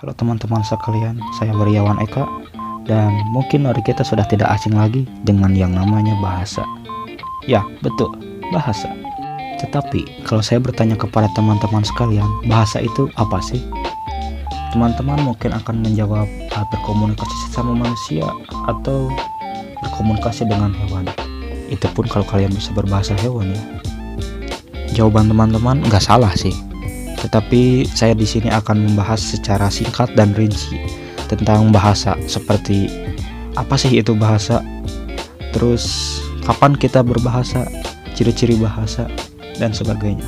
Halo teman-teman sekalian, saya Weriawan Eka, dan mungkin dari kita sudah tidak asing lagi dengan yang namanya bahasa. Ya, betul, bahasa. Tetapi, kalau saya bertanya kepada teman-teman sekalian, bahasa itu apa sih? Teman-teman mungkin akan menjawab berkomunikasi sesama manusia atau berkomunikasi dengan hewan. Itu pun kalau kalian bisa berbahasa hewan ya. Jawaban teman-teman nggak salah sih. Tetapi saya di sini akan membahas secara singkat dan rinci tentang bahasa, seperti apa sih itu bahasa, terus kapan kita berbahasa, ciri-ciri bahasa, dan sebagainya.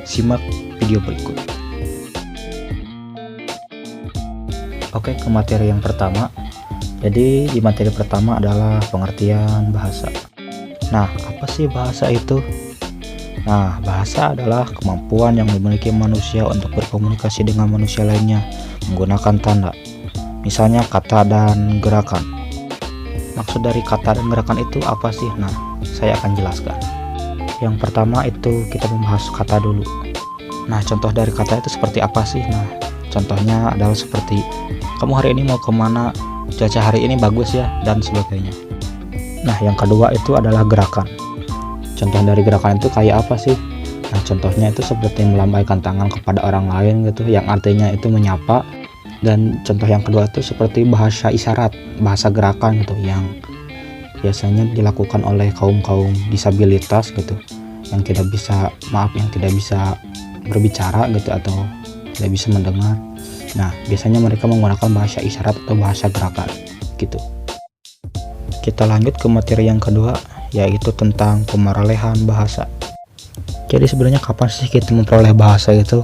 Simak video berikut. Oke, ke materi yang pertama. Jadi di materi pertama adalah pengertian bahasa. Nah, apa sih bahasa itu? Nah, bahasa adalah kemampuan yang dimiliki manusia untuk berkomunikasi dengan manusia lainnya menggunakan tanda, misalnya kata dan gerakan. Maksud dari kata dan gerakan itu apa sih? Nah, saya akan jelaskan. Yang pertama itu kita membahas kata dulu. Nah, contoh dari kata itu seperti apa sih? Nah, contohnya adalah seperti, kamu hari ini mau kemana? Cuaca hari ini bagus ya, dan sebagainya. Nah, yang kedua itu adalah gerakan. Contoh dari gerakan itu kayak apa sih? Nah, contohnya itu seperti melambaikan tangan kepada orang lain gitu, yang artinya itu menyapa. Dan contoh yang kedua itu seperti bahasa isyarat, bahasa gerakan gitu, yang biasanya dilakukan oleh kaum-kaum disabilitas gitu, yang tidak bisa berbicara gitu atau tidak bisa mendengar. Nah, biasanya mereka menggunakan bahasa isyarat atau bahasa gerakan gitu. Kita lanjut ke materi yang kedua, yaitu tentang pemerolehan bahasa. Jadi sebenarnya kapan sih kita memperoleh bahasa itu?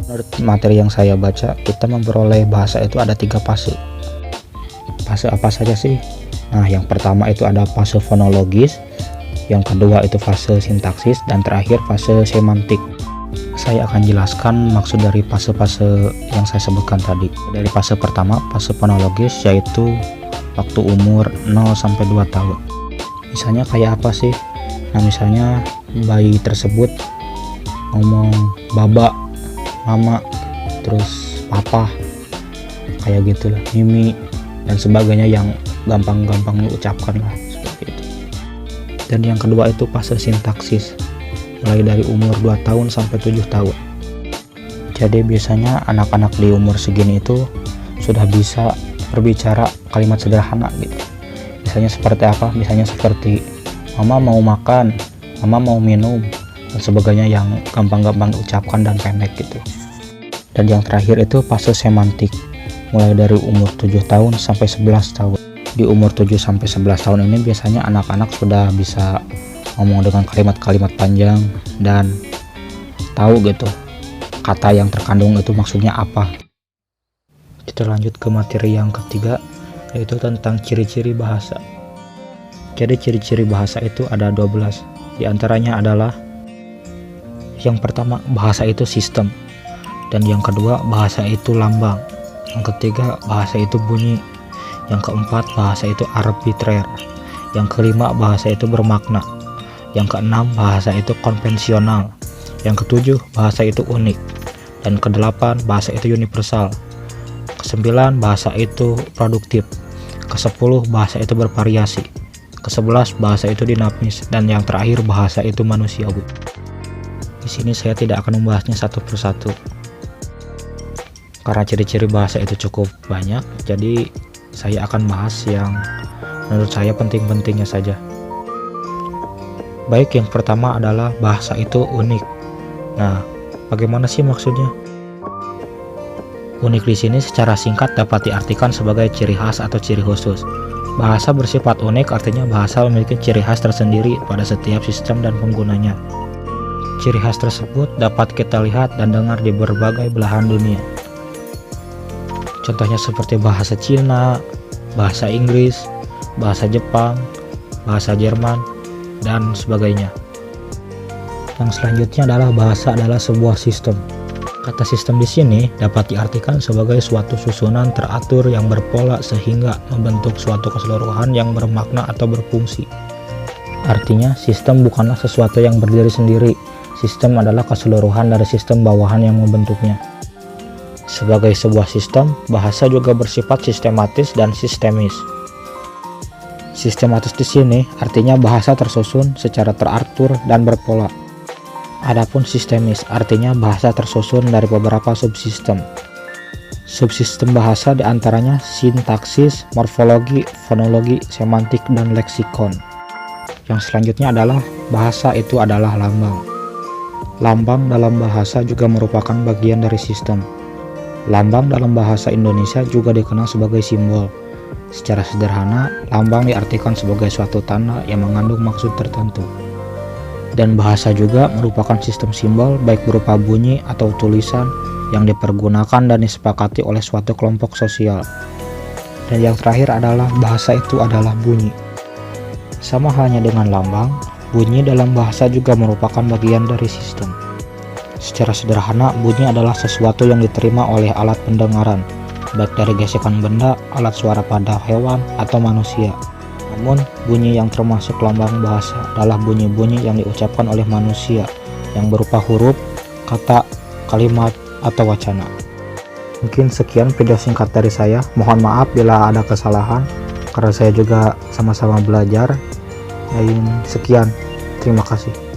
Menurut materi yang saya baca, kita memperoleh bahasa itu ada 3 fase. Fase apa saja sih? Nah, yang pertama itu ada fase fonologis, yang kedua itu fase sintaksis, dan terakhir fase semantik. Saya akan jelaskan maksud dari fase-fase yang saya sebutkan tadi. Dari fase pertama, fase fonologis, yaitu waktu umur 0 sampai 2 tahun. Misalnya kayak apa sih? Nah, misalnya bayi tersebut ngomong baba, mama, terus papa, kayak gitulah, mimi, dan sebagainya yang gampang-gampang diucapkan lah, seperti itu. Dan yang kedua itu fase sintaksis, mulai dari umur 2 tahun sampai 7 tahun. Jadi biasanya anak-anak di umur segini itu sudah bisa berbicara kalimat sederhana gitu. Misalnya seperti apa? Misalnya seperti mama mau makan, mama mau minum, dan sebagainya yang gampang-gampang diucapkan dan pendek gitu. Dan yang terakhir itu fase semantik, mulai dari umur 7 tahun sampai 11 tahun. Di umur 7 sampai 11 tahun ini biasanya anak-anak sudah bisa ngomong dengan kalimat-kalimat panjang dan tahu gitu kata yang terkandung itu maksudnya apa. Kita lanjut ke materi yang ketiga, yaitu tentang ciri-ciri bahasa. Jadi ciri-ciri bahasa itu ada 12. Di antaranya adalah, yang pertama, bahasa itu sistem, dan yang kedua, bahasa itu lambang, yang ketiga, bahasa itu bunyi, yang keempat, bahasa itu arbitrer, yang kelima, bahasa itu bermakna, yang keenam, bahasa itu konvensional, yang ketujuh, bahasa itu unik, dan kedelapan, bahasa itu universal, ke-9, bahasa itu produktif, ke-10, bahasa itu bervariasi, ke-11, bahasa itu dinamis, dan yang terakhir, bahasa itu manusiawi. Di sini saya tidak akan membahasnya satu persatu karena ciri-ciri bahasa itu cukup banyak, jadi saya akan bahas yang menurut saya penting-pentingnya saja. Baik, yang pertama adalah bahasa itu unik. Nah, bagaimana sih maksudnya? Unik di sini secara singkat dapat diartikan sebagai ciri khas atau ciri khusus. Bahasa bersifat unik artinya bahasa memiliki ciri khas tersendiri pada setiap sistem dan penggunanya. Ciri khas tersebut dapat kita lihat dan dengar di berbagai belahan dunia. Contohnya seperti bahasa Cina, bahasa Inggris, bahasa Jepang, bahasa Jerman, dan sebagainya. Yang selanjutnya adalah bahasa adalah sebuah sistem. Kata sistem di sini dapat diartikan sebagai suatu susunan teratur yang berpola sehingga membentuk suatu keseluruhan yang bermakna atau berfungsi. Artinya, sistem bukanlah sesuatu yang berdiri sendiri. Sistem adalah keseluruhan dari sistem bawahan yang membentuknya. Sebagai sebuah sistem, bahasa juga bersifat sistematis dan sistemis. Sistematis di sini artinya bahasa tersusun secara teratur dan berpola. Adapun sistemis artinya bahasa tersusun dari beberapa subsistem. Subsistem bahasa diantaranya sintaksis, morfologi, fonologi, semantik, dan leksikon. Yang selanjutnya adalah bahasa itu adalah lambang. Lambang dalam bahasa juga merupakan bagian dari sistem. Lambang dalam bahasa Indonesia juga dikenal sebagai simbol. Secara sederhana, lambang diartikan sebagai suatu tanda yang mengandung maksud tertentu. Dan bahasa juga merupakan sistem simbol baik berupa bunyi atau tulisan yang dipergunakan dan disepakati oleh suatu kelompok sosial. Dan yang terakhir adalah bahasa itu adalah bunyi. Sama halnya dengan lambang, bunyi dalam bahasa juga merupakan bagian dari sistem. Secara sederhana, bunyi adalah sesuatu yang diterima oleh alat pendengaran, baik dari gesekan benda, alat suara pada hewan, atau manusia. Namun, bunyi yang termasuk lambang bahasa adalah bunyi-bunyi yang diucapkan oleh manusia, yang berupa huruf, kata, kalimat, atau wacana. Mungkin sekian video singkat dari saya. Mohon maaf bila ada kesalahan, karena saya juga sama-sama belajar. Dan sekian, terima kasih.